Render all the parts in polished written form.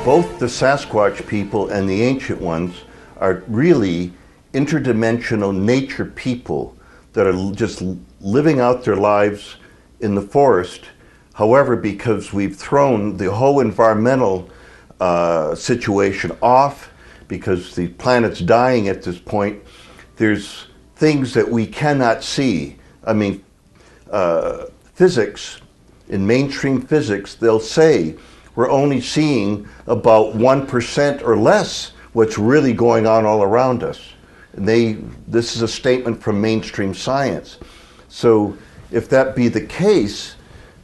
Both the Sasquatch people and the ancient ones are really interdimensional nature people that are just living out their lives in the forest. However, because we've thrown the whole environmental situation off, because the planet's dying at this point, there's things that we cannot see. I mean, physics, in mainstream physics, they'll say we're only seeing about 1% or less what's really going on all around us. And this is a statement from mainstream science. So if that be the case,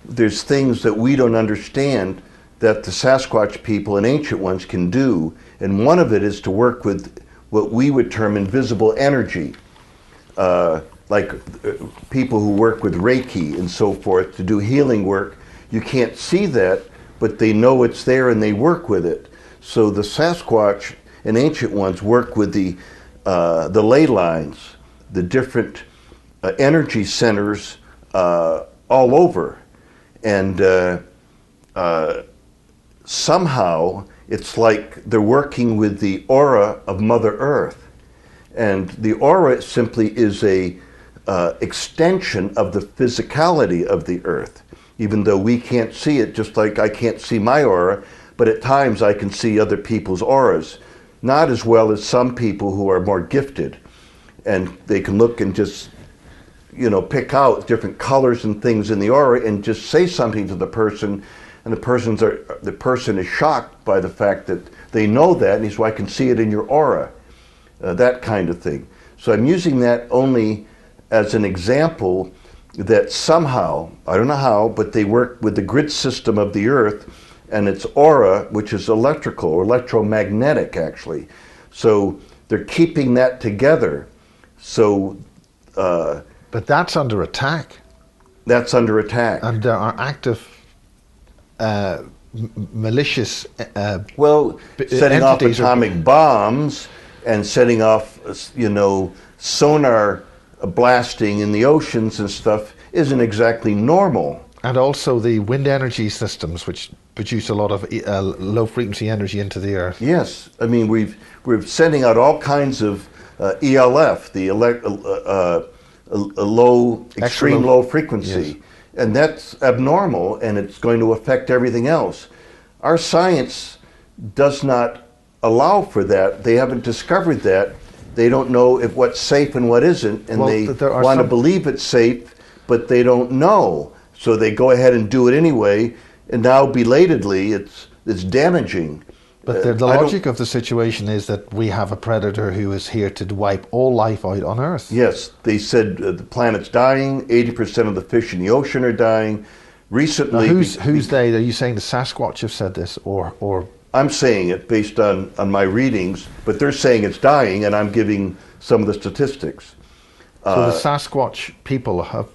there's things that we don't understand that the Sasquatch people and ancient ones can do. And one of it is to work with what we would term invisible energy, like people who work with Reiki and so forth to do healing work. You can't see that, but they know it's there and they work with it. So the Sasquatch and ancient ones work with the ley lines, the different energy centers all over. And somehow it's like they're working with the aura of Mother Earth. And the aura simply is a extension of the physicality of the Earth, even though we can't see it, just like I can't see my aura, but at times I can see other people's auras. Not as well as some people who are more gifted, and they can look and just, pick out different colors and things in the aura and just say something to the person, and the person is shocked by the fact that they know that, and he's, well, I can see it in your aura, that kind of thing. So I'm using that only as an example that somehow, I don't know how, but they work with the grid system of the Earth and its aura, which is electrical or electromagnetic, actually. So they're keeping that together. So, but that's under attack. That's under attack. And there are active, malicious. Setting off atomic bombs and setting off, sonar blasting in the oceans and stuff isn't exactly normal. And also the wind energy systems, which produce a lot of low frequency energy into the Earth. Yes, I mean we're sending out all kinds of ELF, the extreme low frequency, yes. And that's abnormal, and it's going to affect everything else. Our science does not allow for that. They haven't discovered that. They don't know what's safe and what isn't, and they want to believe it's safe, but they don't know. So they go ahead and do it anyway, and now belatedly it's damaging. But the logic of the situation is that we have a predator who is here to wipe all life out on Earth. Yes, they said the planet's dying, 80% of the fish in the ocean are dying. Recently... Now who's they? Are you saying the Sasquatch have said this, or...? I'm saying it based on my readings, but they're saying it's dying, and I'm giving some of the statistics. So the Sasquatch people have...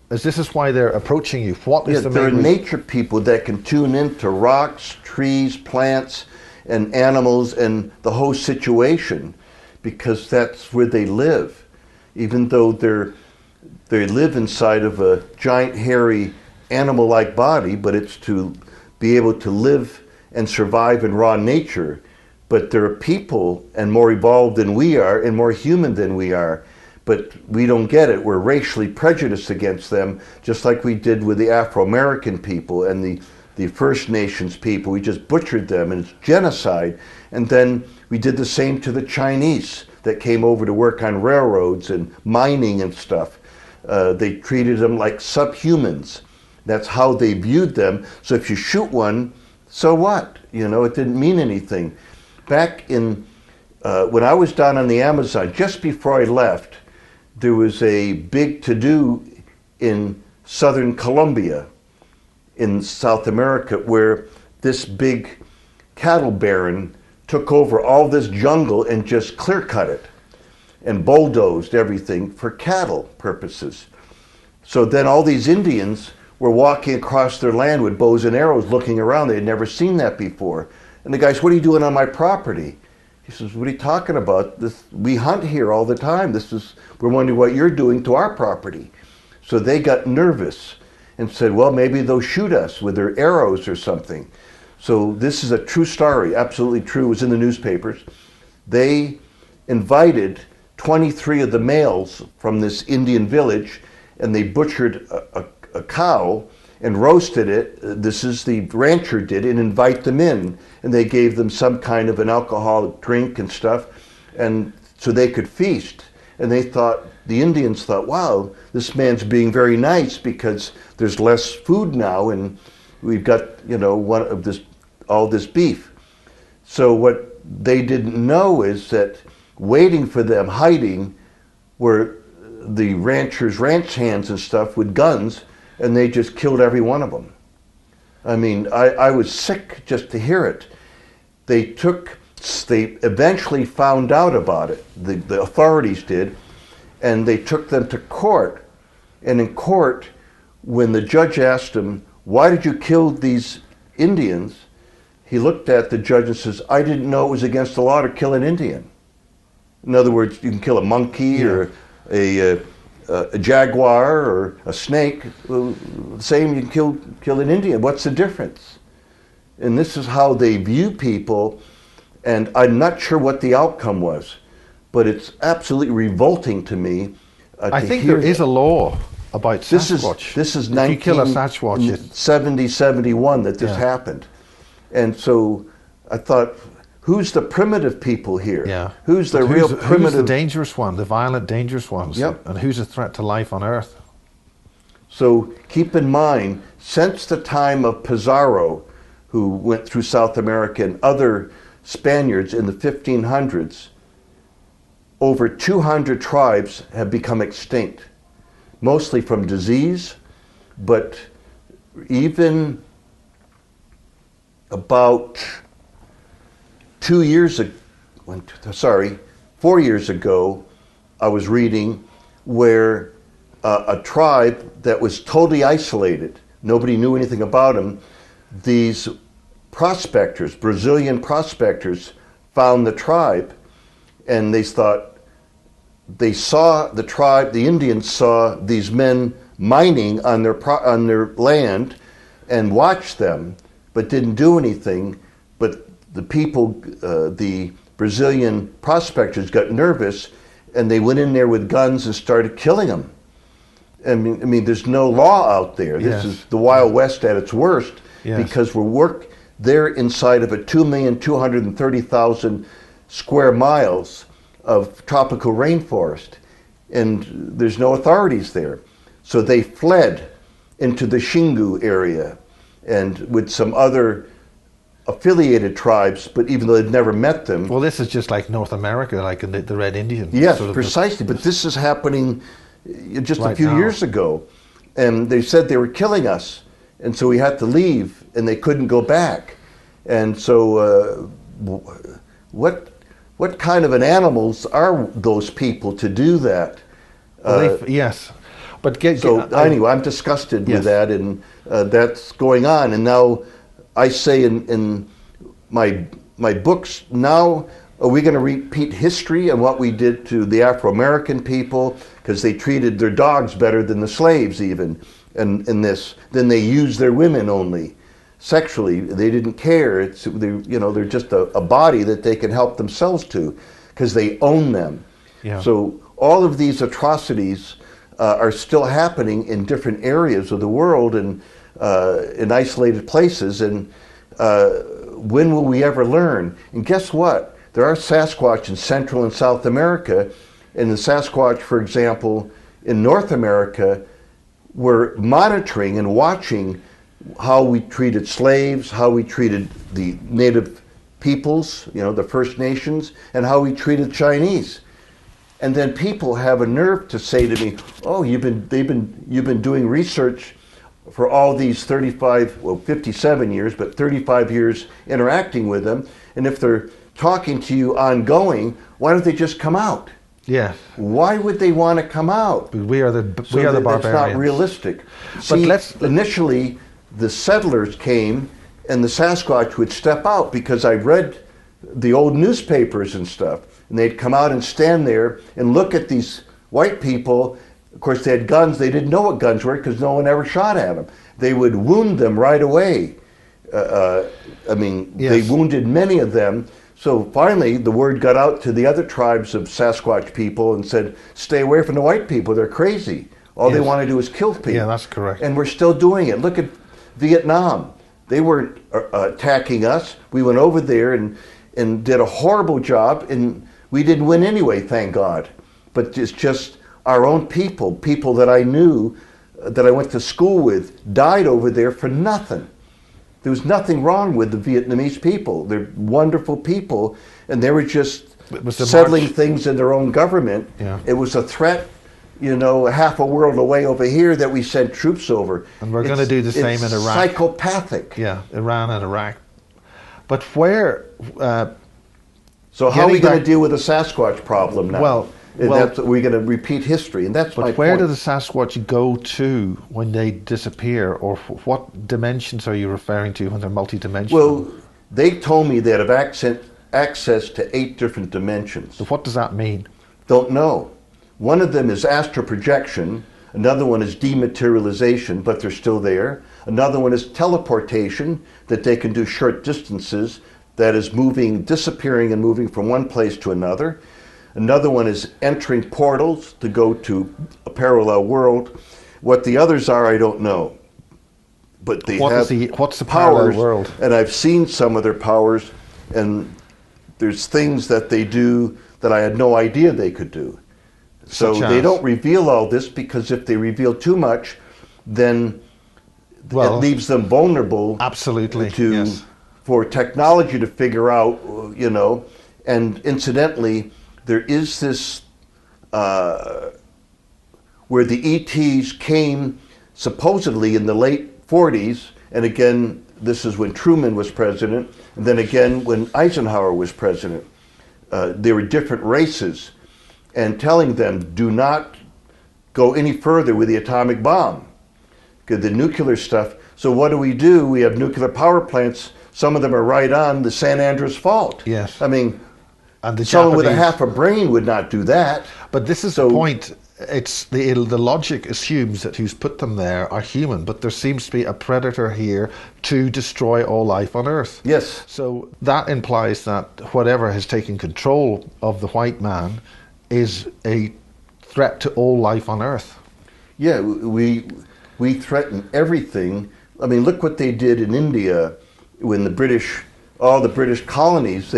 This is why they're approaching you. What is the main reason? They're nature people that can tune into rocks, trees, plants, and animals, and the whole situation, because that's where they live. Even though they live inside of a giant, hairy, animal-like body, but it's to be able to live and survive in raw nature. But they're people and more evolved than we are and more human than we are. But we don't get it. We're racially prejudiced against them, just like we did with the Afro-American people and the First Nations people. We just butchered them, and it's genocide. And then we did the same to the Chinese that came over to work on railroads and mining and stuff. They treated them like subhumans. That's how they viewed them. So if you shoot one, so what? It didn't mean anything. Back in, when I was down on the Amazon, just before I left, there was a big to-do in southern Colombia, in South America, where this big cattle baron took over all this jungle and just clear-cut it and bulldozed everything for cattle purposes. So then all these Indians were walking across their land with bows and arrows looking around. They had never seen that before. And the guy said, "What are you doing on my property?" He says, "What are you talking about? We hunt here all the time. We're wondering what you're doing to our property." So they got nervous and said, well, maybe they'll shoot us with their arrows or something. So this is a true story, absolutely true. It was in the newspapers. They invited 23 of the males from this Indian village, and they butchered a cow and roasted it. This is the rancher did, and invite them in. And they gave them some kind of an alcoholic drink and stuff, and so they could feast. And they thought, the Indians thought, wow, this man's being very nice because there's less food now, and we've got, you know, all this beef. So what they didn't know is that waiting for them, hiding, were the ranchers, ranch hands and stuff with guns, and they just killed every one of them. I mean, I was sick just to hear it. They eventually found out about it, the authorities did, and they took them to court. And in court, when the judge asked him, why did you kill these Indians? He looked at the judge and says, I didn't know it was against the law to kill an Indian. In other words, you can kill a monkey or a jaguar or a snake. Well, same, you can kill an Indian. What's the difference? And this is how they view people, and I'm not sure what the outcome was, but it's absolutely revolting to me. I think there is a law about Sasquatch. This is if you kill a Sasquatch, 71 that this happened. And so I thought, who's the primitive people here? Yeah. Who's the real primitive? Who's the dangerous one, the violent, dangerous ones? Yep. And who's a threat to life on Earth? So keep in mind, since the time of Pizarro, who went through South America, and other Spaniards in the 1500s, over 200 tribes have become extinct, mostly from disease, but even about 4 years ago, I was reading where a tribe that was totally isolated, nobody knew anything about them, these prospectors, Brazilian prospectors, found the tribe, and they thought, they saw the tribe, the Indians saw these men mining on their land and watched them, but didn't do anything. But the people, the Brazilian prospectors got nervous, and they went in there with guns and started killing them. I mean, there's no law out there. This is the Wild West at its worst, because they're inside of a 2,230,000 square miles of tropical rainforest, and there's no authorities there. So they fled into the Xingu area, and with some other affiliated tribes, but even though they'd never met them. Well, this is just like North America, like in the Red Indian. Yes, precisely. But this is happening just a few years ago, and they said they were killing us, and so we had to leave, and they couldn't go back. And so, what kind of an animals are those people to do that? Well, yes. But anyway, I'm disgusted with that, and that's going on. And now I say in my books, now are we going to repeat history and what we did to the Afro-American people, because they treated their dogs better than the slaves even, and then they used their women only sexually. They didn't care. They're just a body that they can help themselves to, because they own them. Yeah. So all of these atrocities are still happening in different areas of the world and in isolated places. And when will we ever learn? And guess what? There are Sasquatch in Central and South America, and the Sasquatch, for example, in North America, we're monitoring and watching how we treated slaves, how we treated the native peoples, the First Nations, and how we treated Chinese. And then people have a nerve to say to me, "Oh, you've been doing research for all these 57 years, but 35 years interacting with them, and if they're talking to you ongoing, why don't they just come out?" Yes. Why would they want to come out? We are the barbarians. That's not realistic. See, initially, the settlers came, and the Sasquatch would step out, because I read the old newspapers and stuff, and they'd come out and stand there and look at these white people. Of course, they had guns. They didn't know what guns were, because no one ever shot at them. They would wound them right away. I mean, Yes. they wounded many of them. So finally, the word got out to the other tribes of Sasquatch people and said, stay away from the white people. They're crazy. All they Yes. want to do is kill people. Yeah, that's correct. And we're still doing it. Look at Vietnam. They weren't attacking us. We went over there and did a horrible job, and we didn't win anyway, thank God. But it's just our own people that I knew, that I went to school with, died over there for nothing. There was nothing wrong with the Vietnamese people. They're wonderful people, and they were just settling things in their own government. Yeah. It was a threat, half a world away over here that we sent troops over. And we're going to do the same in Iraq. Psychopathic. Yeah, Iran and Iraq. But where... So how are we getting going to back- deal with the Sasquatch problem now? Well, we're going to repeat history, and that's my But where point. do the Sasquatch go to when they disappear, or what dimensions are you referring to when they're multidimensional? Well, they told me they have access to 8 different dimensions. So what does that mean? Don't know. One of them is astral projection. Another one is dematerialization, but they're still there. Another one is teleportation, that they can do short distances, that is disappearing and moving from one place to another. Another one is entering portals to go to a parallel world. What the others are, I don't know. But they What's the powers, parallel world? and I've seen some of their powers, and there's things that they do that I had no idea they could do. So Such they as? don't reveal all this, because if they reveal too much, then Well, it leaves them vulnerable absolutely, to yes. for technology to figure out, And incidentally, there is this where the ETs came supposedly in the late 40s, and again, this is when Truman was president, and then again when Eisenhower was president. They were different races, and telling them, do not go any further with the atomic bomb, because the nuclear stuff. So what do? We have nuclear power plants. Some of them are right on the San Andreas Fault. Yes. I mean, And the someone with a Japanese- half a brain would not do that. But this is the point. It's the logic assumes that who's put them there are human, but there seems to be a predator here to destroy all life on Earth. Yes. So that implies that whatever has taken control of the white man is a threat to all life on Earth. Yeah, we threaten everything. I mean, look what they did in India when all the British colonies,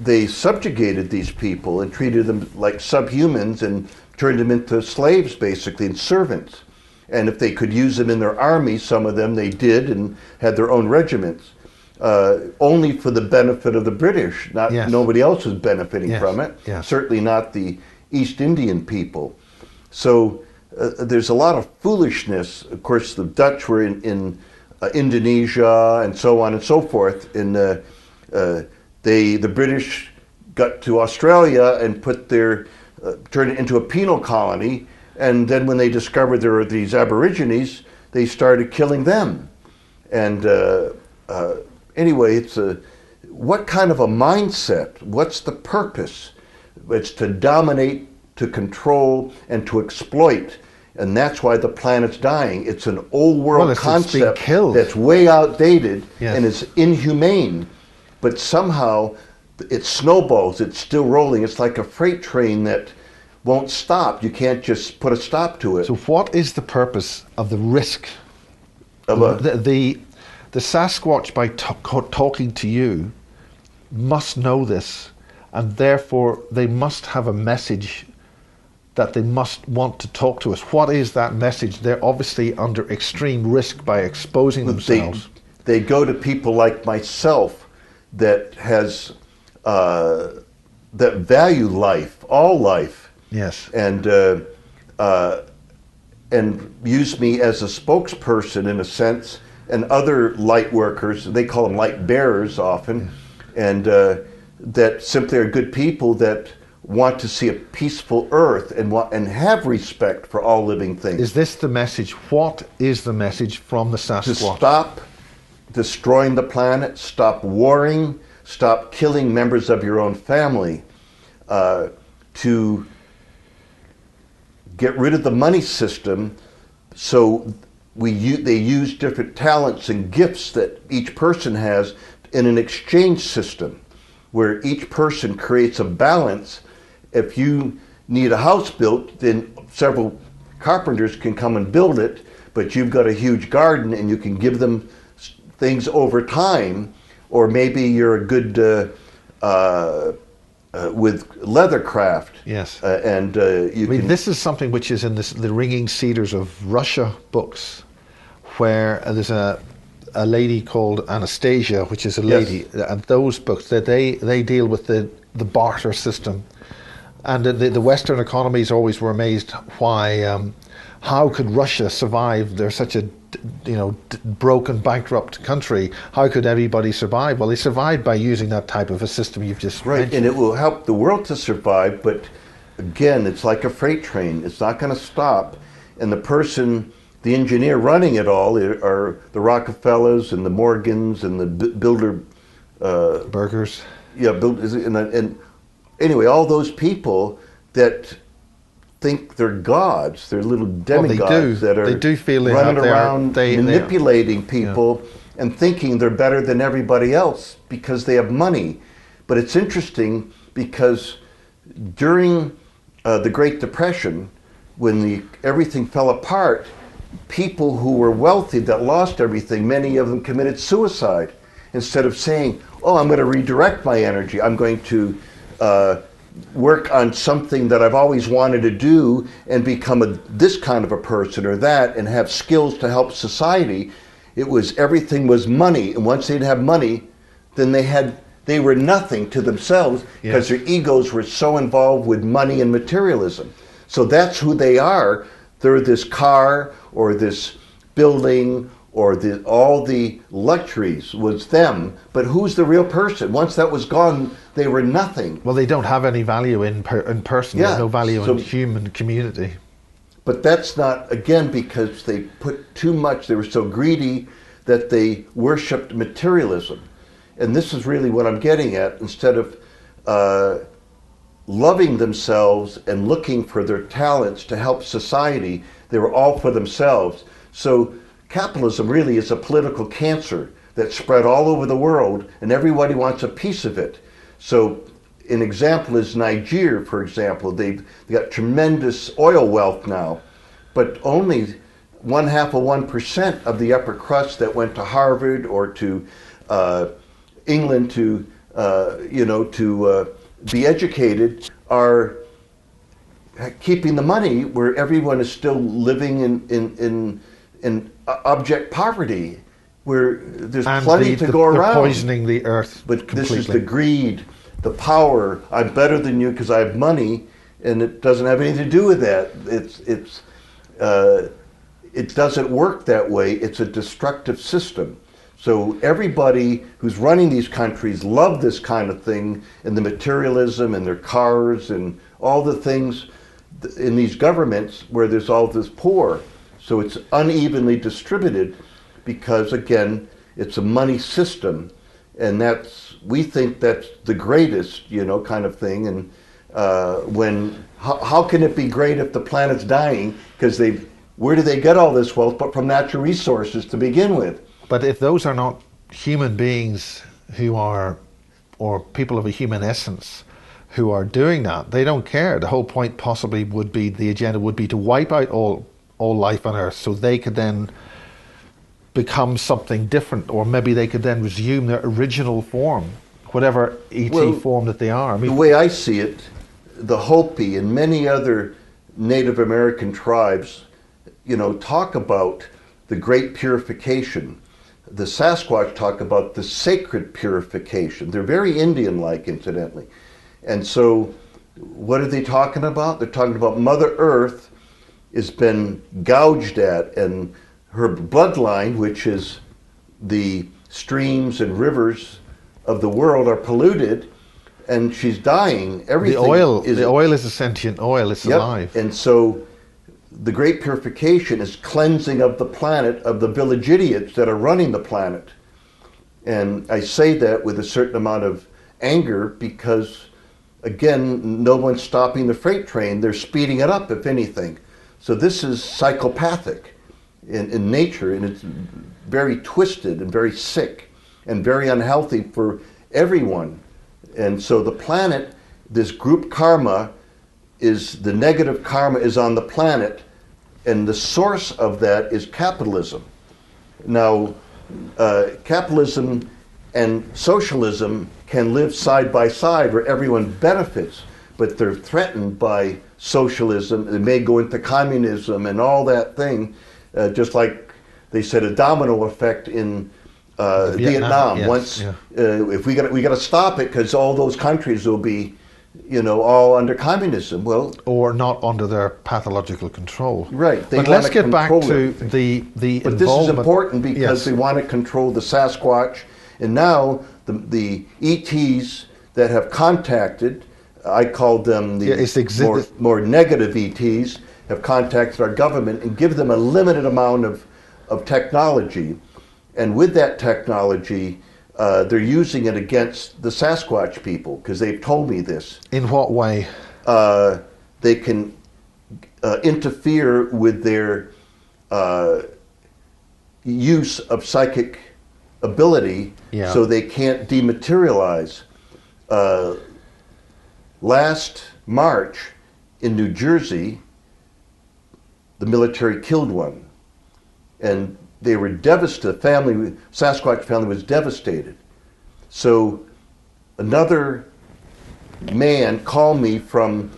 they subjugated these people and treated them like subhumans and turned them into slaves, basically, and servants. And if they could use them in their army, some of them they did, and had their own regiments, only for the benefit of the British. Yes. Nobody else was benefiting Yes. from it. Yes. Certainly not the East Indian people. So there's a lot of foolishness. Of course, the Dutch were in Indonesia and so on and so forth. And the British got to Australia and turned it into a penal colony. And then when they discovered there were these Aborigines, they started killing them. And anyway, what kind of a mindset? What's the purpose? It's to dominate, to control, and to exploit. And that's why the planet's dying. It's an old world It's being concept killed. that's way outdated, Yes. and it's inhumane. But somehow it snowballs, it's still rolling. It's like a freight train that won't stop. You can't just put a stop to it. So what is the purpose of the risk? Of a- The Sasquatch, by talking to you, must know this, and therefore they must have a message that they must want to talk to us. What is that message? They're obviously under extreme risk by exposing themselves. They go to people like myself that that value life, all life, Yes. and use me as a spokesperson in a sense, and other light workers, they call them light bearers often, and that simply are good people that want to see a peaceful earth and have respect for all living things. Is this the message? What is the message from the Sasquatch? To stop destroying the planet, stop warring, stop killing members of your own family, to get rid of the money system so they use different talents and gifts that each person has in an exchange system where each person creates a balance. If you need a house built, then several carpenters can come and build it, but you've got a huge garden and you can give them things over time. Or maybe you're a good with leathercraft. Yes. This is something which is in the Ringing Cedars of Russia books, where there's a lady called Anastasia, which is a lady, and those books, that they deal with the barter system. And the Western economies always were amazed why, how could Russia survive? They're such a broken, bankrupt country. How could everybody survive? Well, they survived by using that type of a system you've just mentioned. And it will help the world to survive, but again, it's like a freight train. It's not going to stop. And the engineer running it all are the Rockefellers and the Morgans and the Burgers. Yeah, and anyway, all those people that think they're gods, they're little demigods that are running around manipulating people and thinking they're better than everybody else because they have money. But it's interesting because during the Great Depression, when everything fell apart, people who were wealthy that lost everything, many of them committed suicide. Instead of saying, oh, I'm going to redirect my energy, I'm going to work on something that I've always wanted to do and become this kind of a person or that and have skills to help society. Everything was money, and once they didn't have money, then they were nothing to themselves because their egos were so involved with money and materialism. So that's who they are. They're this car or this building or all the luxuries was them, but who's the real person? Once that was gone, they were nothing. Well, they don't have any value in person. There's no value in human community. But that's not, again, because they put too much, they were so greedy that they worshipped materialism. And this is really what I'm getting at. Instead of loving themselves and looking for their talents to help society, they were all for themselves. So capitalism really is a political cancer that spread all over the world, and everybody wants a piece of it. So an example is Nigeria, for example. They've got tremendous oil wealth now, but only 0.5% of the upper crust that went to Harvard or to England to be educated are keeping the money, where everyone is still living in abject poverty, where there's plenty to go around. Poisoning the earth. But completely. This is the greed, the power. I'm better than you because I have money, and it doesn't have anything to do with that. It doesn't work that way. It's a destructive system. So everybody who's running these countries love this kind of thing, and the materialism and their cars and all the things in these governments where there's all this poor. So it's unevenly distributed because, again, it's a money system, and we think that's the greatest, kind of thing. And how can it be great if the planet's dying? Because where do they get all this wealth but from natural resources to begin with? But if those are not human beings or people of a human essence who are doing that, they don't care. The whole point possibly would be, the agenda would be to wipe out all life on Earth so they could then become something different, or maybe they could then resume their original form, whatever ET form that they are. The way I see it, the Hopi and many other Native American tribes, talk about the great purification. The Sasquatch talk about the sacred purification. They're very Indian-like, incidentally. And so what are they talking about? They're talking about Mother Earth has been gouged at, and her bloodline, which is the streams and rivers of the world, are polluted, and she's dying. Everything. The oil is a sentient oil. It's alive. And so the great purification is cleansing of the planet of the village idiots that are running the planet. And I say that with a certain amount of anger because, again, no one's stopping the freight train. They're speeding it up, if anything. So this is psychopathic. in nature, and it's very twisted and very sick and very unhealthy for everyone. And so the planet, this group karma, is the negative karma is on the planet, and the source of that is capitalism. Now, capitalism and socialism can live side by side where everyone benefits, but they're threatened by socialism. They may go into communism and all that thing, just like they said a domino effect in Vietnam. Yes, Once, yeah. If we got to stop it, because all those countries will be, all under communism. Well, or not under their pathological control. right. But let's get back to the But this is important because they want to control the Sasquatch, and now the ETs that have contacted, I called them the more negative ETs, have contacted our government and give them a limited amount of technology. And with that technology, they're using it against the Sasquatch people, because they've told me this. In what way? They can interfere with their use of psychic ability, so they can't dematerialize. Last March in New Jersey, the military killed one, and they were devastated. Sasquatch family was devastated. So another man called me from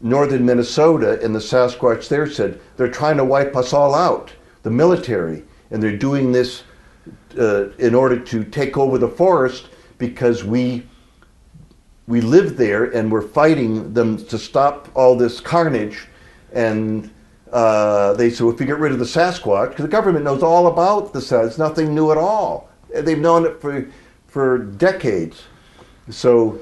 northern Minnesota, and the Sasquatch there said, they're trying to wipe us all out, the military, and they're doing this in order to take over the forest because we live there and we're fighting them to stop all this carnage. And they said, well, if we get rid of the Sasquatch, because the government knows all about the Sasquatch, it's nothing new at all. They've known it for decades. So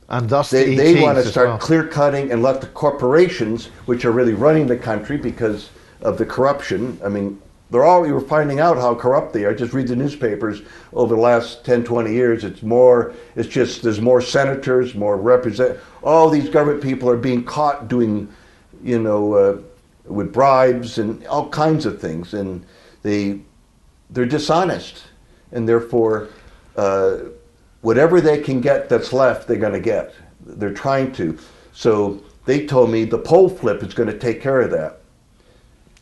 and thus they want to start clear cutting and let the corporations, which are really running the country because of the corruption. I mean, we were finding out how corrupt they are. Just read the newspapers over the last 10, 20 years. It's just there's more senators, more all these government people are being caught doing, with bribes and all kinds of things. And they're dishonest. And therefore, whatever they can get that's left, they're going to get. They're trying to. So they told me the pole flip is going to take care of that.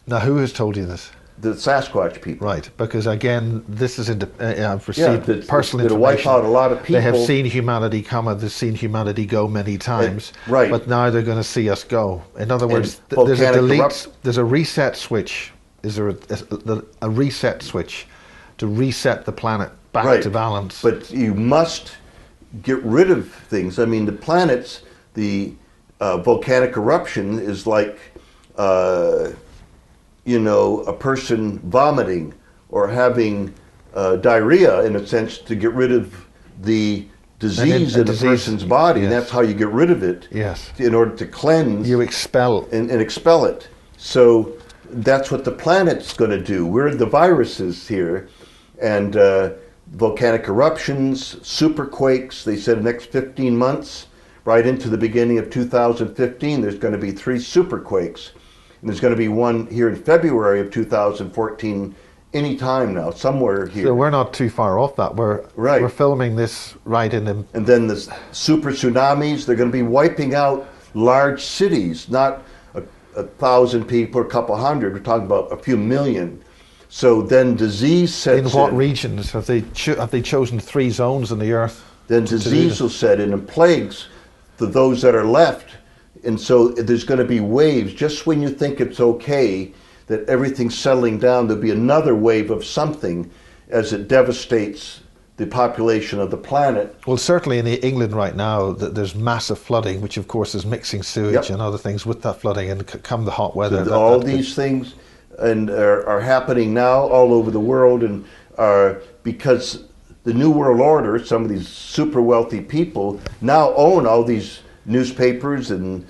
Now, who has told you this? The Sasquatch people. Right, because again, this is I've received personal information. It'll wipe out a lot of people. They have seen humanity come and they've seen humanity go many times. Right. But now they're going to see us go. In other words, there's a delete, there's a reset switch. Is there a reset switch to reset the planet back to balance? But you must get rid of things. I mean, the planets, the volcanic eruption is like a person vomiting or having diarrhea, in a sense, to get rid of the disease in a person's body. Yes. And that's how you get rid of it. Yes. In order to cleanse. You expel. And expel it. So that's what the planet's going to do. We're the viruses here. And volcanic eruptions, superquakes, they said the next 15 months, right into the beginning of 2015, there's going to be 3 superquakes. And there's going to be one here in February of 2014, any time now, somewhere here. So we're not too far off that. We're filming this right in the... And then the super tsunamis, they're going to be wiping out large cities, not 1,000 people or a couple hundred. We're talking about a few million. So then disease sets in. In what regions? Have they chosen 3 zones in the earth? Then disease will set in, and plagues for those that are left. And so there's going to be waves. Just when you think it's okay, that everything's settling down, there'll be another wave of something as it devastates the population of the planet. Well, certainly in England right now, there's massive flooding, which of course is mixing sewage and other things with that flooding, and come the hot weather. So all these things are happening now all over the world, and are because the New World Order, some of these super wealthy people now own all these newspapers and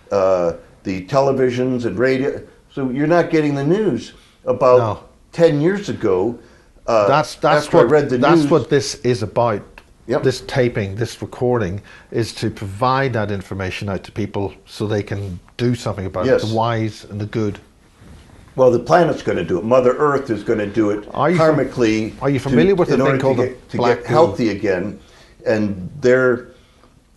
the televisions and radio. So you're not getting the news. About 10 years ago, that's what this is about. Yep. This taping, this recording, is to provide that information out to people so they can do something about it, the wise and the good. Well, the planet's going to do it. Mother Earth is going to do it karmically. Are you familiar with the thing called the black get healthy again? And there's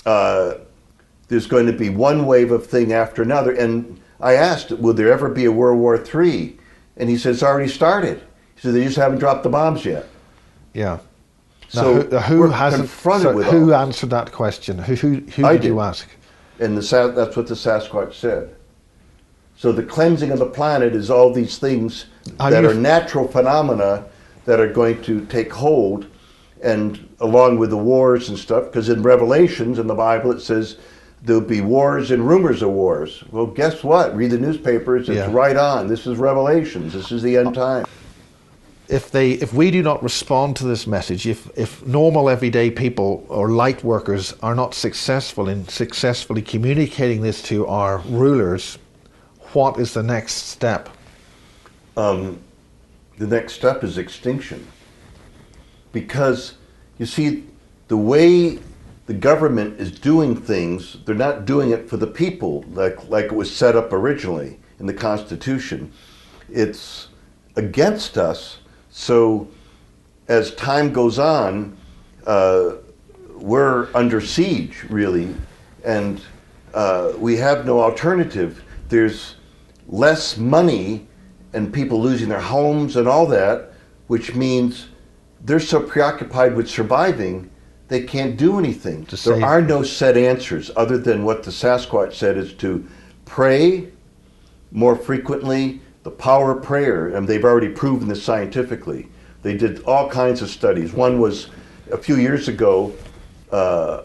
going to be one wave of thing after another. And I asked, will there ever be a World War III? And he said, it's already started. He said, they just haven't dropped the bombs yet. Yeah. So who answered that question? Who did you ask? And that's what the Sasquatch said. So the cleansing of the planet is all these things that are natural phenomena that are going to take hold, and along with the wars and stuff, because in Revelations in the Bible it says there'll be wars and rumors of wars. Well, guess what? Read the newspapers, it's right on. This is Revelations. This is the end time. If we do not respond to this message, if normal everyday people or light workers are not successful in successfully communicating this to our rulers, what is the next step? The next step is extinction. Because, you see, the way the government is doing things, they're not doing it for the people like it was set up originally in the Constitution. It's against us. So as time goes on, we're under siege, really, and we have no alternative. There's less money and people losing their homes and all that, which means they're so preoccupied with surviving, they can't do anything. There are no set answers other than what the Sasquatch said, is to pray more frequently, the power of prayer, and they've already proven this scientifically. They did all kinds of studies. One was a few years ago, 4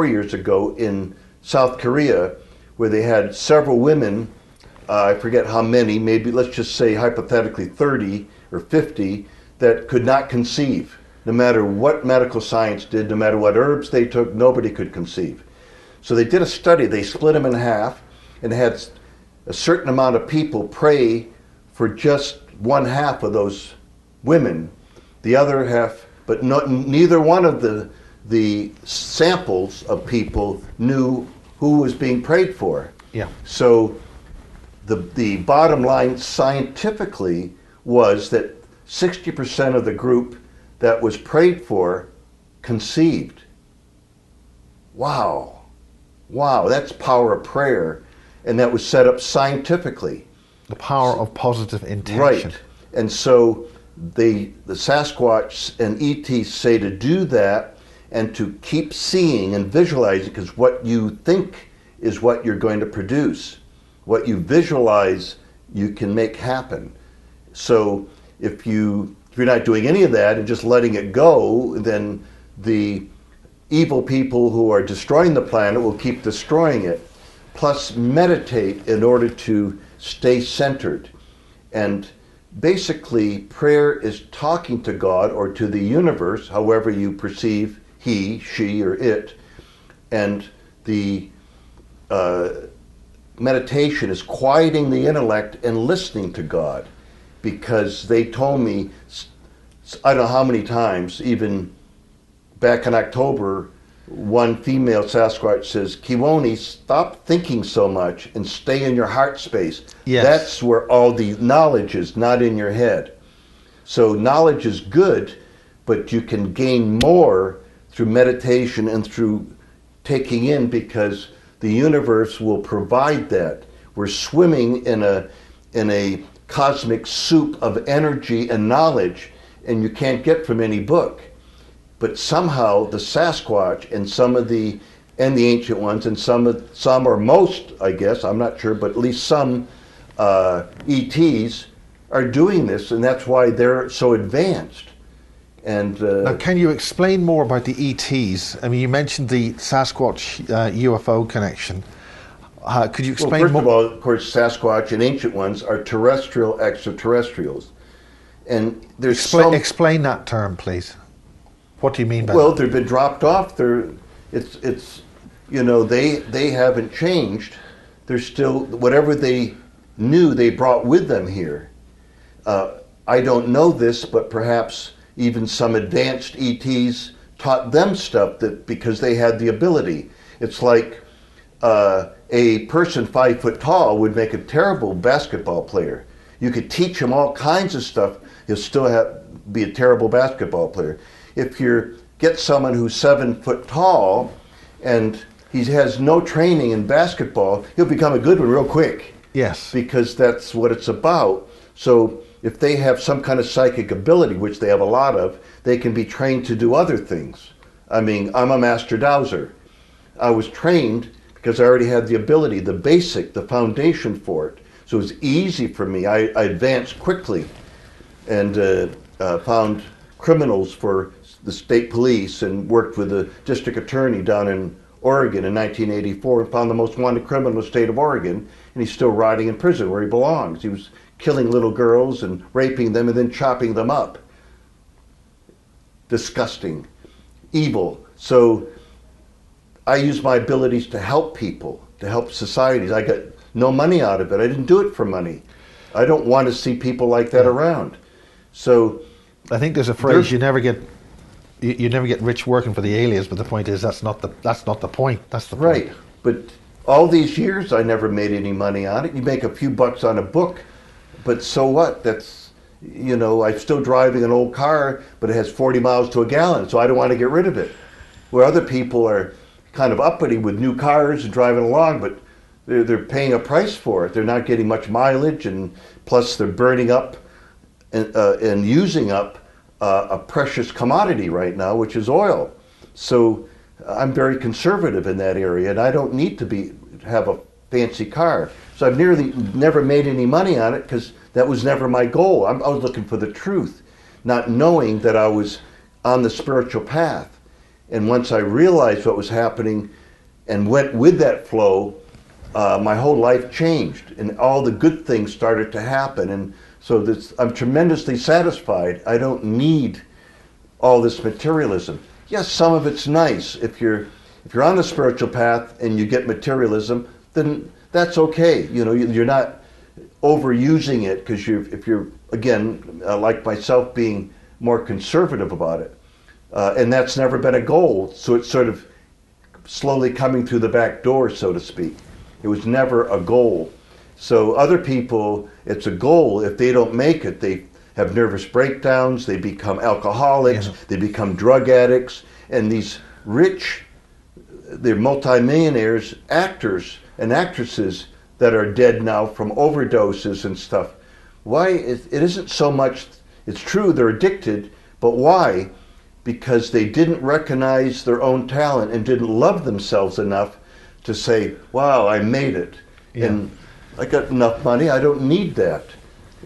years ago in South Korea, where they had several women, I forget how many, maybe let's just say hypothetically 30 or 50, that could not conceive. No matter what medical science did, no matter what herbs they took, nobody could conceive. So they did a study, they split them in half and had a certain amount of people pray for just one half of those women. The other half, but neither one of the samples of people knew who was being prayed for. Yeah. So the bottom line scientifically was that 60% of the group that was prayed for conceived. Wow, that's power of prayer, and that was set up scientifically. The power of positive intention. Right, and so the Sasquatch and ETs say to do that and to keep seeing and visualizing, because what you think is what you're going to produce. What you visualize, you can make happen. So if you're not doing any of that and just letting it go, then the evil people who are destroying the planet will keep destroying it. Plus meditate in order to stay centered. And basically prayer is talking to God or to the universe, however you perceive he, she, or it. And the meditation is quieting the intellect and listening to God. Because they told me, I don't know how many times, even back in October, one female Sasquatch says, Kewaunee, stop thinking so much and stay in your heart space. Yes. That's where all the knowledge is, not in your head. So knowledge is good, but you can gain more through meditation and through taking in, because the universe will provide that. We're swimming in a cosmic soup of energy and knowledge, and you can't get from any book. But somehow the Sasquatch and the ancient ones, and some or most, I guess, I'm not sure, but at least some ETs are doing this, and that's why they're so advanced. And now, can you explain more about the ETs? I mean, you mentioned the Sasquatch UFO connection. Could you explain first more? of all, of course, Sasquatch and ancient ones are terrestrial extraterrestrials. And there's explain that term, please. What do you mean by that? that? They've been dropped off. They haven't changed. They're still, whatever they knew, they brought with them here. I don't know this, but perhaps even some advanced ETs taught them stuff because they had the ability. It's like a person 5 foot tall would make a terrible basketball player. You could teach him all kinds of stuff, he'll still be a terrible basketball player. If you get someone who's 7 foot tall and he has no training in basketball, he'll become a good one real quick. Yes. Because that's what it's about. So if they have some kind of psychic ability, which they have a lot of, they can be trained to do other things. I mean, I'm a master dowser. I was trained because I already had the ability, the basic, the foundation for it. So it was easy for me. I advanced quickly and found criminals for the state police and worked with the district attorney down in Oregon in 1984 and found the most wanted criminal in the state of Oregon, and he's still rotting in prison where he belongs. He was killing little girls and raping them and then chopping them up. Disgusting. Evil. So I use my abilities to help people, to help societies. I got no money out of it. I didn't do it for money. I don't want to see people like that around. So I think there's a phrase, you never get rich working for the aliens, but the point is that's not the point. That's the point. Right. But all these years I never made any money on it. You make a few bucks on a book, but so what? That's, you know, I'm still driving an old car, but it has 40 miles to a gallon, so I don't want to get rid of it. Where other people are kind of uppity with new cars and driving along, but they're paying a price for it. They're not getting much mileage, and plus they're burning up and using up a precious commodity right now, which is oil. So I'm very conservative in that area, and I don't need to have a fancy car. So I've nearly never made any money on it because that was never my goal. I was looking for the truth, not knowing that I was on the spiritual path. And once I realized what was happening and went with that flow, my whole life changed, and all the good things started to happen. And so I'm tremendously satisfied. I don't need all this materialism. Yes, some of it's nice. If you're on the spiritual path and you get materialism, then that's okay. You know, you're not overusing it because if you're again like myself, being more conservative about it, and that's never been a goal. So it's sort of slowly coming through the back door, so to speak. It was never a goal. So other people, it's a goal. If they don't make it, they have nervous breakdowns, they become alcoholics, they become drug addicts, and these rich, they're multimillionaires, actors and actresses that are dead now from overdoses and stuff. Why? It isn't so much, it's true they're addicted, but why? Because they didn't recognize their own talent and didn't love themselves enough to say, wow, I made it. Yeah. And I got enough money, I don't need that.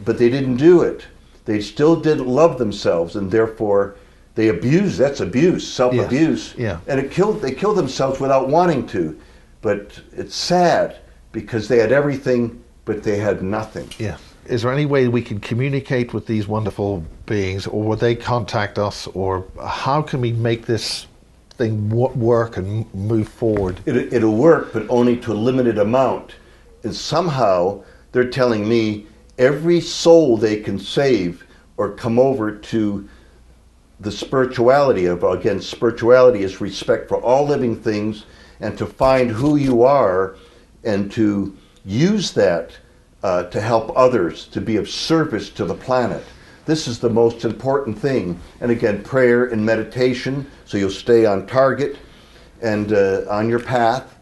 But they didn't do it. They still didn't love themselves, and therefore they abused. That's abuse, self-abuse. Yeah. And they killed themselves without wanting to. But it's sad because they had everything, but they had nothing. Yeah. Is there any way we can communicate with these wonderful beings, or would they contact us, or how can we make this thing work and move forward? It'll work, but only to a limited amount. And somehow they're telling me every soul they can save or come over to the spirituality of, again, spirituality is respect for all living things, and to find who you are and to use that to help others, to be of service to the planet. This is the most important thing. And again, prayer and meditation, so you'll stay on target and on your path.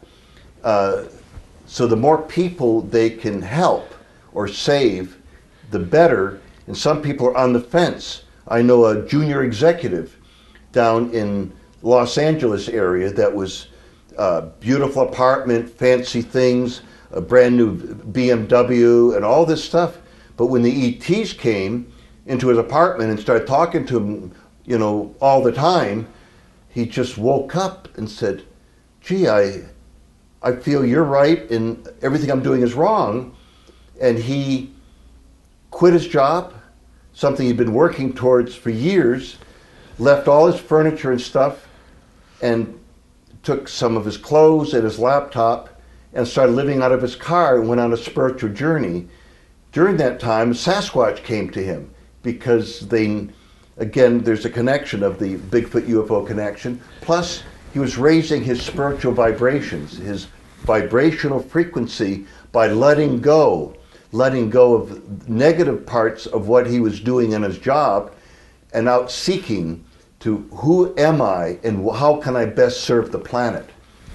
So the more people they can help or save, the better. And some people are on the fence. I know a junior executive down in Los Angeles area that was beautiful apartment, fancy things, a brand new BMW and all this stuff. But when the ETs came into his apartment and started talking to him, you know, all the time, he just woke up and said, gee, I feel you're right and everything I'm doing is wrong. And he quit his job, something he'd been working towards for years, left all his furniture and stuff, and took some of his clothes and his laptop and started living out of his car and went on a spiritual journey. During that time, Sasquatch came to him because again, there's a connection of the Bigfoot UFO connection. Plus, he was raising his spiritual vibrations, his vibrational frequency by letting go of negative parts of what he was doing in his job, and out seeking to who am I and how can I best serve the planet.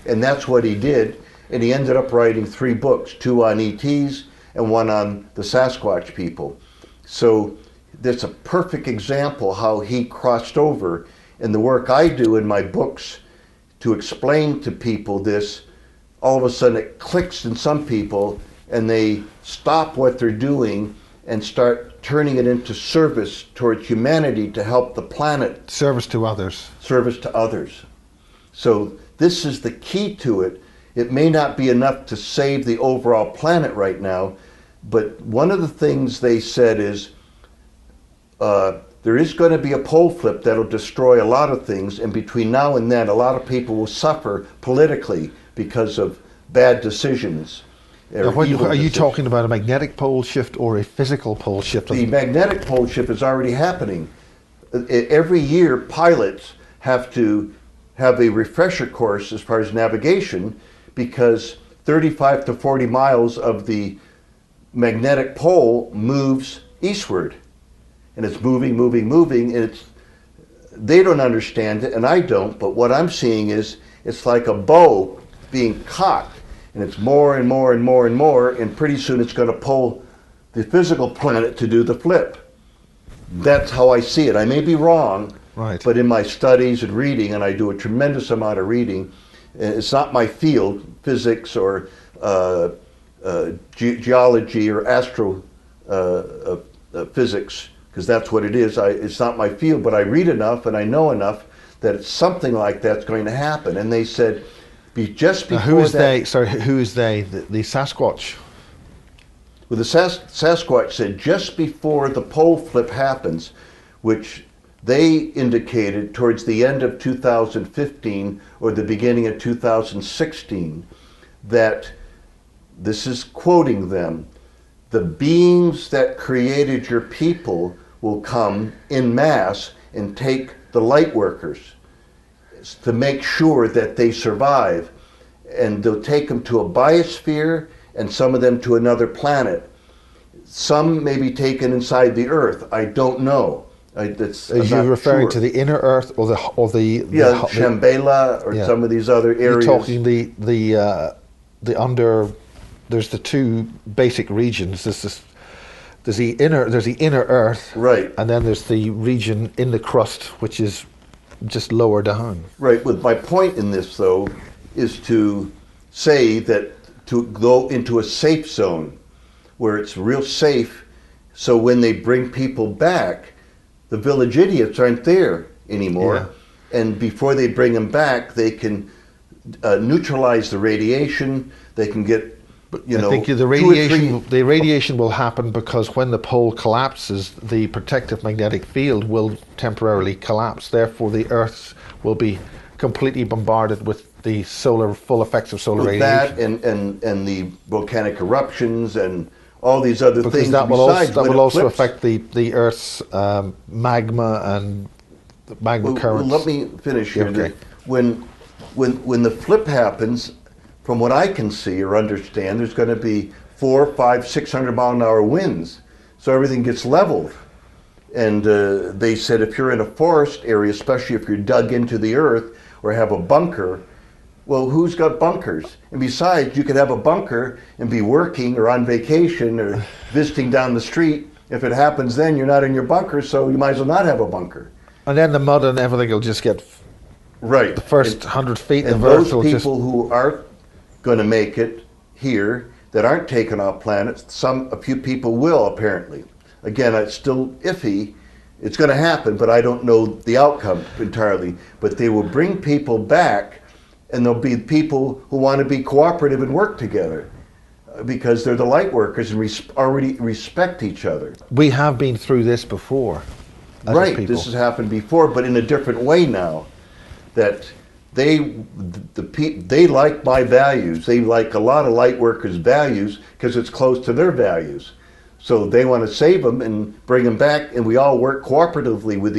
And that's what he did, and he ended up writing 3 books, 2 on ETs and 1 on the Sasquatch people. So that's a perfect example how he crossed over. And the work I do in my books to explain to people this, all of a sudden it clicks in some people and they stop what they're doing and start turning it into service towards humanity to help the planet. Service to others. Service to others. So this is the key to it. It may not be enough to save the overall planet right now, but one of the things they said is there is going to be a pole flip that'll destroy a lot of things, and between now and then a lot of people will suffer politically because of bad decisions. Now, are you talking about a magnetic pole shift or a physical pole shift? The magnetic pole shift is already happening. Every year pilots have to have a refresher course as far as navigation, because 35 to 40 miles of the magnetic pole moves eastward. And it's moving, and they don't understand it, and I don't, but what I'm seeing is it's like a bow being cocked, and it's more and more and more and more, and pretty soon it's going to pull the physical planet to do the flip. That's how I see it. I may be wrong, right, but in my studies and reading, and I do a tremendous amount of reading, it's not my field, physics or geology or astrophysics, because that's what it is. It's not my field, but I read enough and I know enough that it's something like that's going to happen. And they said, just before who is they? Sorry, who is they? The Sasquatch? Well, the Sasquatch said just before the pole flip happens, which they indicated towards the end of 2015 or the beginning of 2016, that, this is quoting them, the beings that created your people will come in mass and take the light workers to make sure that they survive. And they'll take them to a biosphere and some of them to another planet. Some may be taken inside the Earth. I don't know. Are you referring to the inner Earth or the Shambhala or some of these other areas? You're talking the under. There's the 2 basic regions. There's the inner Earth, right, and then there's the region in the crust, which is just lower down. Right. But my point in this, though, is to say that to go into a safe zone where it's real safe, so when they bring people back, the village idiots aren't there anymore, and before they bring them back, they can neutralize the radiation. They can get. I think the radiation will happen because when the pole collapses, the protective magnetic field will temporarily collapse. Therefore, the Earth will be completely bombarded with the full effects of solar radiation. That and the volcanic eruptions and all these other things. Because that will also affect the Earth's magma and the magma currents. Let me finish here. Okay. When the flip happens, from what I can see or understand, there's going to be 400, 500, 600 mile an hour winds, so everything gets leveled. And they said if you're in a forest area, especially if you're dug into the earth or have a bunker, well, who's got bunkers? And besides, you could have a bunker and be working or on vacation or visiting down the street. If it happens then, you're not in your bunker, so you might as well not have a bunker. And then the mud and everything will just get right. The first 100 feet of earth. And those people who aren't going to make it here, that aren't taken off planets, a few people will, apparently. Again, it's still iffy. It's going to happen, but I don't know the outcome entirely. But they will bring people back, and there'll be people who want to be cooperative and work together because they're the light workers and already respect each other. We have been through this before. Right, this has happened before, but in a different way now. That they like my values. They like a lot of light workers' values because it's close to their values. So they want to save them and bring them back, and we all work cooperatively with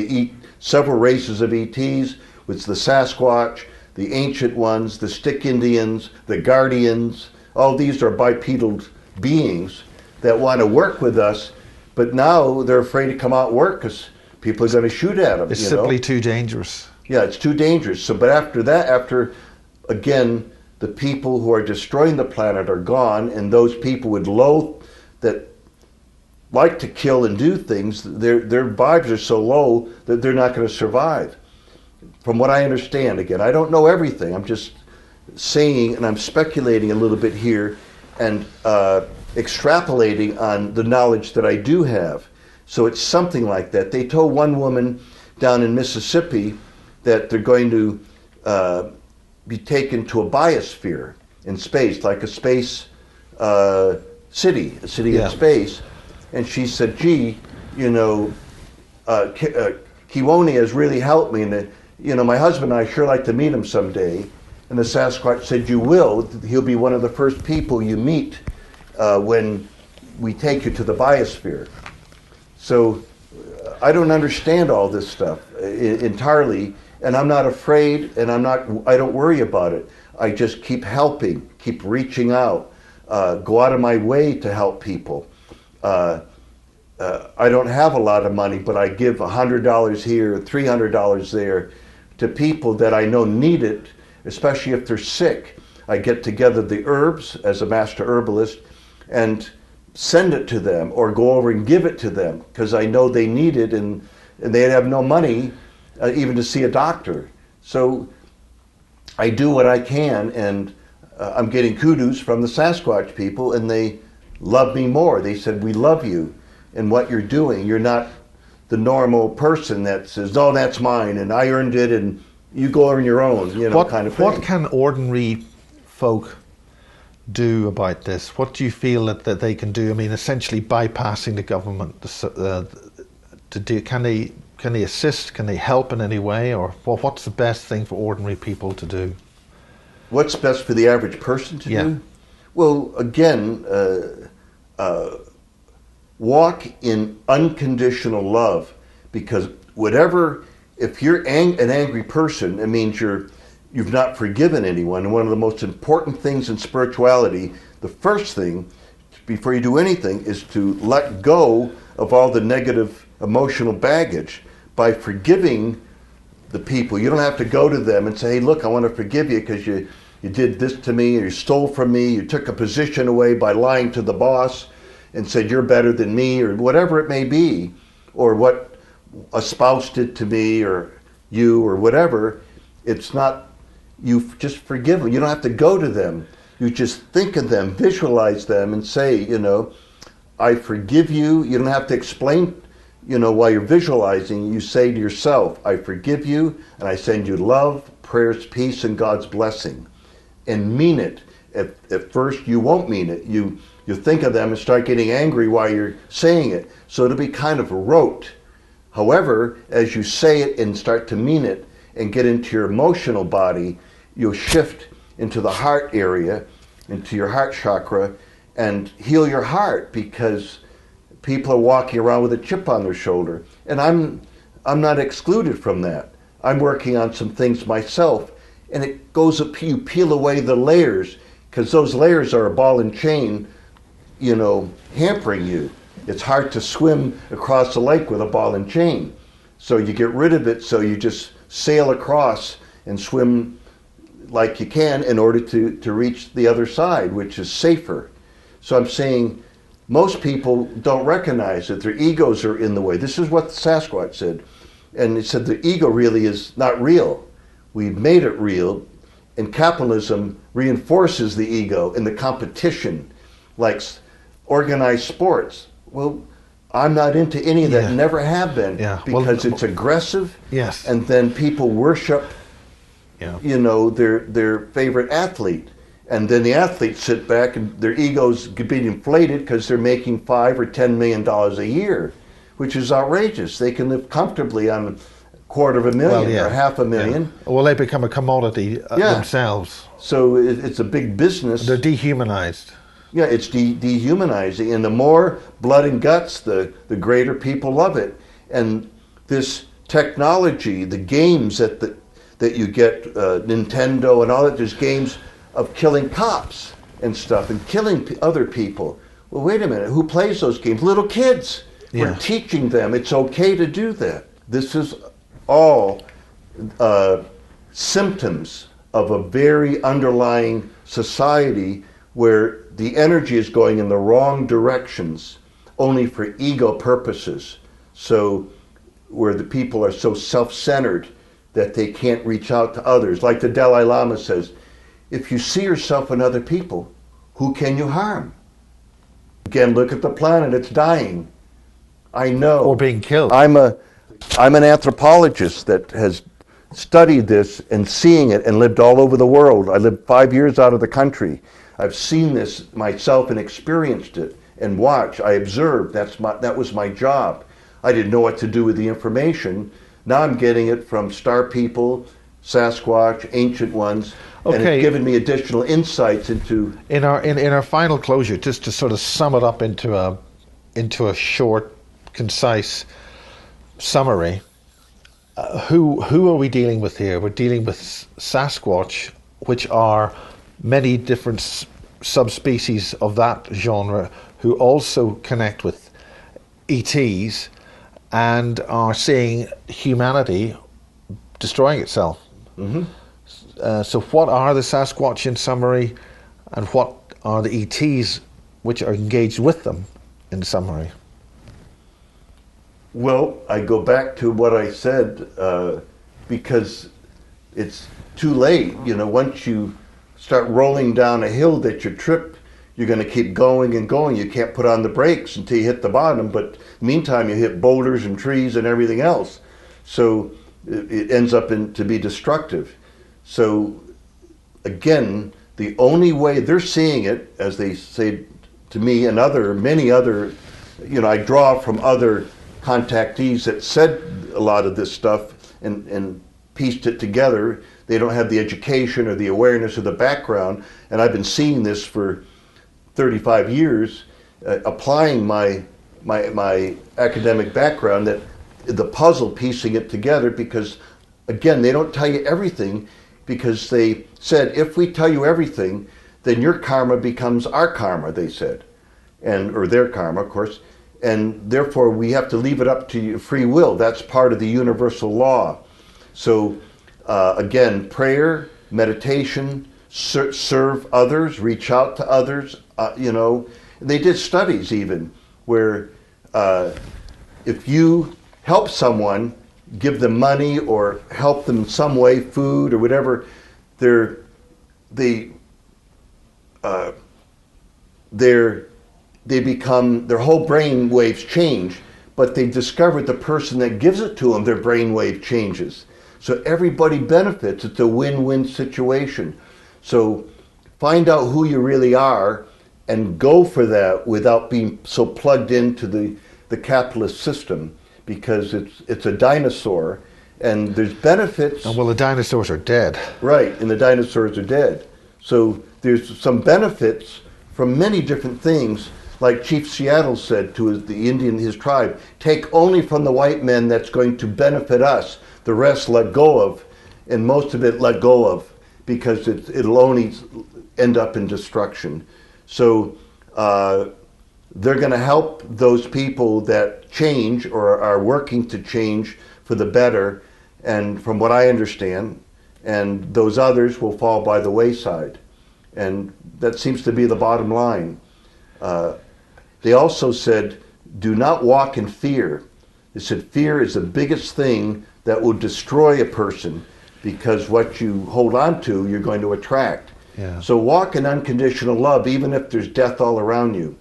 several races of ETs, with the Sasquatch, the Ancient Ones, the Stick Indians, the Guardians. All these are bipedal beings that want to work with us, but now they're afraid to come out and work because people are going to shoot at them. It's simply too dangerous. Yeah, it's too dangerous. So, but after that, again, the people who are destroying the planet are gone, and those people with low, that like to kill and do things, their vibes are so low that they're not going to survive. From what I understand, again, I don't know everything. I'm just saying, and I'm speculating a little bit here, and extrapolating on the knowledge that I do have. So it's something like that. They told one woman down in Mississippi that they're going to be taken to a biosphere in space, like a space city, a city in space. And she said, gee, Kewaunee has really helped me. And, my husband and I sure like to meet him someday. And the Sasquatch said, you will. He'll be one of the first people you meet when we take you to the biosphere. So I don't understand all this stuff entirely, and I'm not afraid, and I don't worry about it. I just keep helping, keep reaching out, go out of my way to help people. I don't have a lot of money, but I give $100 here, $300 there to people that I know need it, especially if they're sick. I get together the herbs as a master herbalist and send it to them, or go over and give it to them, because I know they need it, and they have no money even to see a doctor. So I do what I can, and I'm getting kudos from the Sasquatch people, and they love me more. They said, we love you and what you're doing. You're not the normal person that says, oh, that's mine, and I earned it, and you go on your own, kind of thing. What can ordinary folk do about this? What do you feel that they can do? I mean, essentially bypassing the government to do. Can they assist? Can they help in any way? Or what's the best thing for ordinary people to do? What's best for the average person to do? Well, again, walk in unconditional love, because if you're an angry person, it means you've not forgiven anyone. And one of the most important things in spirituality, the first thing before you do anything, is to let go of all the negative emotional baggage by forgiving the people. You don't have to go to them and say, hey, look, I want to forgive you because you did this to me, or you stole from me, you took a position away by lying to the boss and said you're better than me, or whatever it may be, or what a spouse did to me, or you, or whatever. It's not, you just forgive them. You don't have to go to them. You just think of them, visualize them, and say, I forgive you. You don't have to explain, while you're visualizing. You say to yourself, I forgive you, and I send you love, prayers, peace, and God's blessing. And mean it. At first, you won't mean it. You think of them and start getting angry while you're saying it. So it'll be kind of rote. However, as you say it and start to mean it and get into your emotional body, you'll shift into the heart area, into your heart chakra, and heal your heart, because people are walking around with a chip on their shoulder. And I'm not excluded from that. I'm working on some things myself, and it goes up, you peel away the layers, because those layers are a ball and chain, hampering you. It's hard to swim across the lake with a ball and chain. So you get rid of it, so you just sail across and swim like you can in order to reach the other side, which is safer. So I'm saying most people don't recognize that their egos are in the way. This is what the Sasquatch said. And it said the ego really is not real. We've made it real, and capitalism reinforces the ego in the competition, like organized sports. Well, I'm not into any of that, never have been, because it's aggressive. Yes. And then people worship, their favorite athlete. And then the athletes sit back and their egos get inflated because they're making $5 or $10 million a year, which is outrageous. They can live comfortably on $250,000 or $500,000. Yeah. Well, they become a commodity themselves. So it's a big business. They're dehumanized. Yeah, it's dehumanizing, and the more blood and guts, the greater people love it. And this technology, the games that that you get Nintendo and all that. There's games of killing cops and stuff and killing other people. Well, wait a minute. Who plays those games? Little kids. Yeah. We're teaching them it's okay to do that. This is all symptoms of a very underlying society where the energy is going in the wrong directions only for ego purposes. So where the people are so self-centered that they can't reach out to others. Like the Dalai Lama says, if you see yourself in other people, who can you harm? Again, look at the planet, it's dying. I know. Or being killed. I'm an anthropologist that has studied this and seeing it and lived all over the world. I lived 5 years out of the country. I've seen this myself and experienced it and watched. I observed. That was my job. I didn't know what to do with the information. Now I'm getting it from star people, Sasquatch, ancient ones, and it's given me additional insights into... In our final closure, just to sort of sum it up into a short, concise summary, who are we dealing with here? We're dealing with Sasquatch, which are many different subspecies of that genre who also connect with ETs and are seeing humanity destroying itself. Mm-hmm. So what are the Sasquatch in summary, and what are the ETs which are engaged with them in summary? Well, I go back to what I said because it's too late. You know, once you start rolling down a hill that you trip, you're going to keep going and going. You can't put on the brakes until you hit the bottom, but meantime you hit boulders and trees and everything else. So it ends up to be destructive. So again, the only way they're seeing it, as they say to me and many other, I draw from other contactees that said a lot of this stuff and pieced it together. They don't have the education or the awareness or the background, and I've been seeing this for 35 years, applying my academic background, that the puzzle, piecing it together, because again, they don't tell you everything, because they said, if we tell you everything, then your karma becomes our karma, they said, or their karma, of course, and therefore we have to leave it up to your free will. That's part of the universal law. So again, prayer, meditation, serve others, reach out to others. They did studies even where if you help someone, give them money or help them in some way, food or whatever, their whole brain waves change, but they discovered the person that gives it to them, their brain wave changes. So everybody benefits. It's a win-win situation. So find out who you really are and go for that without being so plugged into the capitalist system, because it's a dinosaur and there's benefits. Well, the dinosaurs are dead. Right, and the dinosaurs are dead. So there's some benefits from many different things. Like Chief Seattle said to the Indian, his tribe, take only from the white men that's going to benefit us. The rest let go of, and most of it let go of, because it'll only end up in destruction. So they're going to help those people that change or are working to change for the better, and from what I understand, and those others will fall by the wayside. And that seems to be the bottom line. They also said, do not walk in fear. They said fear is the biggest thing that will destroy a person, because what you hold on to, you're going to attract. Yeah. So walk in unconditional love, even if there's death all around you.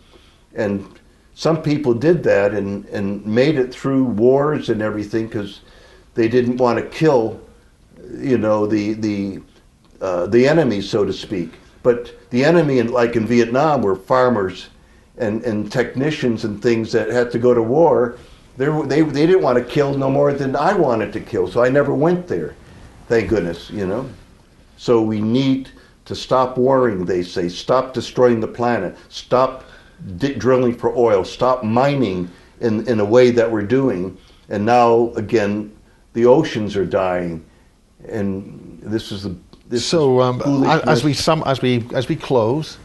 And some people did that and made it through wars and everything, because they didn't want to kill, the enemy, so to speak. But the enemy, like in Vietnam, were farmers and technicians and things that had to go to war. They didn't want to kill no more than I wanted to kill, so I never went there. Thank goodness, So we need to stop warring, they say. Stop destroying the planet. Stop drilling for oil. Stop mining in a way that we're doing. And now, again, the oceans are dying. And this is this So is foolishness. as we close,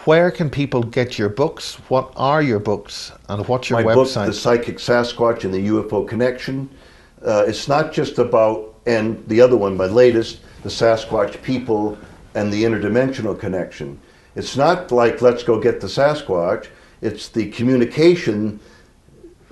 where can people get your books? What are your books, and what's your My book, website? The Psychic Sasquatch and the UFO Connection, it's not just about, and the other one, my latest, The Sasquatch People and the Interdimensional Connection. It's not like, let's go get the Sasquatch. It's the communication.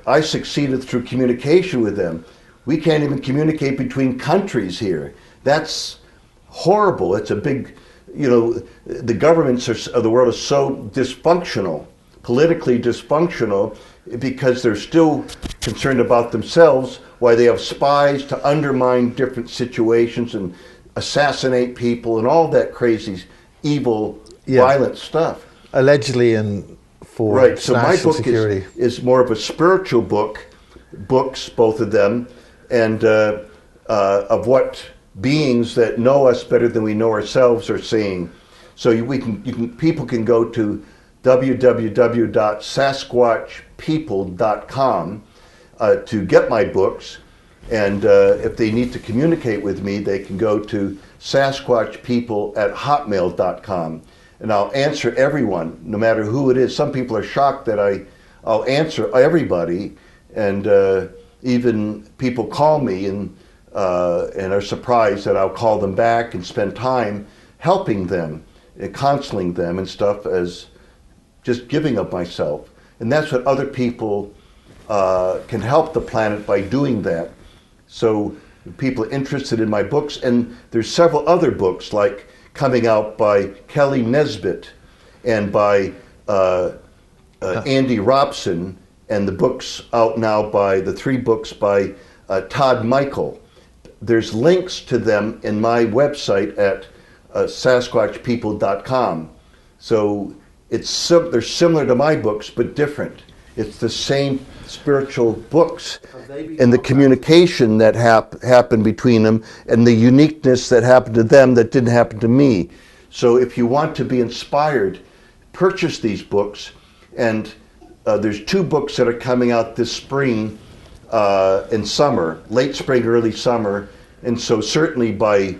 I succeeded through communication with them. We can't even communicate between countries here. That's horrible. It's a big, the governments of the world are so dysfunctional, politically dysfunctional, because they're still concerned about themselves, why they have spies to undermine different situations and assassinate people and all that crazy, evil, violent stuff. Allegedly, and for right. So my national book security. is more of a spiritual books, both of them, and of what beings that know us better than we know ourselves are seeing. So people can go to www.sasquatchpeople.com to get my books, and if they need to communicate with me, they can go to sasquatchpeople@hotmail.com, and I'll answer everyone, no matter who it is. Some people are shocked that I'll answer everybody, and even people call me and are surprised that I'll call them back and spend time helping them, counseling them and stuff, as just giving of myself. And that's what other people can help the planet by doing that. So people are interested in my books, and there's several other books like coming out by Kelly Nesbitt and by Andy Robson, and the books out now the 3 books by Todd Michael. There's links to them in my website at sasquatchpeople.com. So they're similar to my books, but different. It's the same spiritual books, and the communication that happened between them, and the uniqueness that happened to them that didn't happen to me. So if you want to be inspired, purchase these books. And there's 2 books that are coming out this spring in summer, late spring, early summer. And so certainly by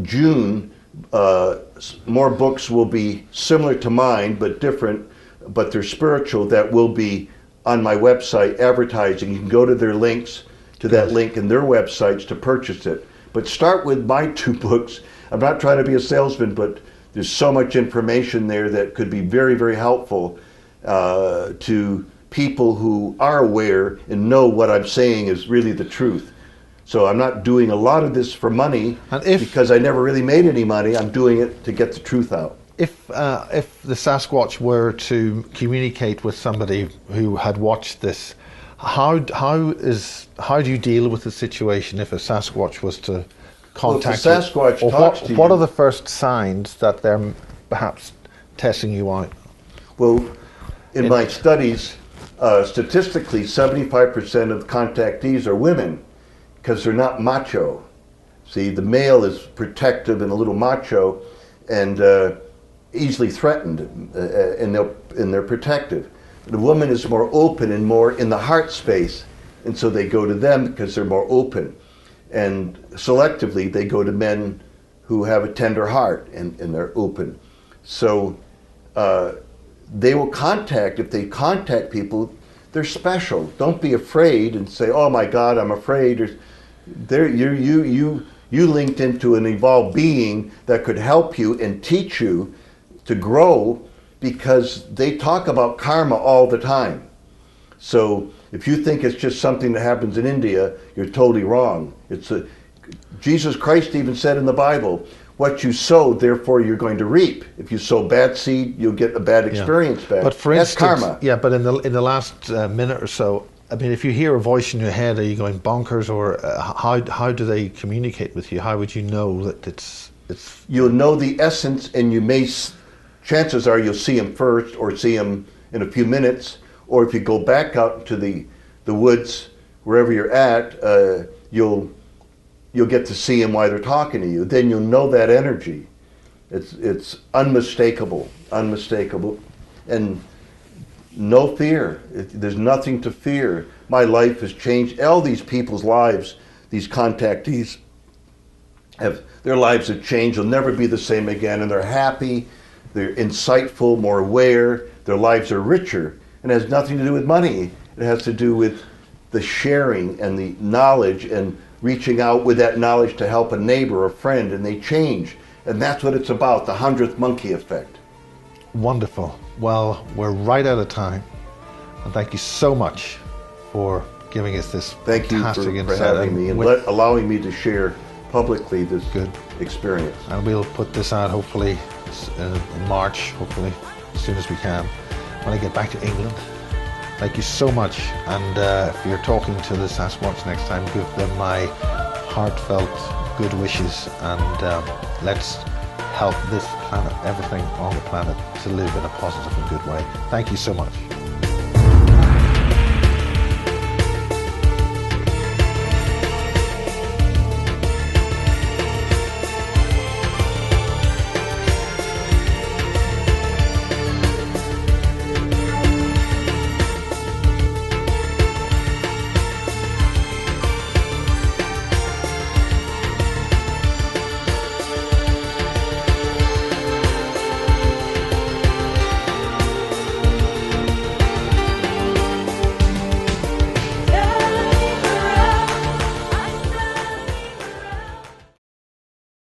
June, more books will be similar to mine, but different, but they're spiritual, that will be on my website advertising. You can go to their links, to that link in their websites to purchase it. But start with my 2 books. I'm not trying to be a salesman, but there's so much information there that could be very, very helpful to people who are aware and know what I'm saying is really the truth. So I'm not doing a lot of this for money, because I never really made any money. I'm doing it to get the truth out. If the Sasquatch were to communicate with somebody who had watched this, how do you deal with the situation if a Sasquatch was to contact you? Well, if a Sasquatch talks to you, what are the first signs that they're perhaps testing you out? Well, in my studies, statistically, 75% of contactees are women, because they're not macho. See, the male is protective and a little macho, and easily threatened, and they're protective. The woman is more open and more in the heart space, and so they go to them because they're more open. And selectively, they go to men who have a tender heart and they're open. So they will if they contact people, they're special. Don't be afraid and say, "Oh my God, I'm afraid." You linked into an evolved being that could help you and teach you to grow, because they talk about karma all the time. So if you think it's just something that happens in India, you're totally wrong. Jesus Christ even said in the Bible, what you sow, therefore you're going to reap. If you sow bad seed, you'll get a bad experience back. But for That's instance, karma. Yeah, but in the last minute or so, I mean, if you hear a voice in your head, are you going bonkers, or how do they communicate with you? How would you know that it's? You'll know the essence, and chances are you'll see him first, or see him in a few minutes, or if you go back out to the woods, wherever you're at, you'll get to see him while they're talking to you. Then you'll know that energy. It's unmistakable, and no fear. There's nothing to fear. My life has changed. All these people's lives, these contactees, their lives have changed. They'll never be the same again, and they're happy, they're insightful, more aware, their lives are richer. And it has nothing to do with money. It has to do with the sharing and the knowledge and reaching out with that knowledge to help a neighbor or friend, and they change. And that's what it's about, the 100th monkey effect. Wonderful. Well, we're right out of time. And thank you so much for giving us this Thank you fantastic for insight. having me and allowing me to share publicly this Good experience. And we'll put this out hopefully in March, hopefully as soon as we can, when I get back to England. Thank you so much. And if you're talking to the Sasquatch next time, give them my heartfelt good wishes, and let's help this planet, everything on the planet, to live in a positive and good way. Thank you so much.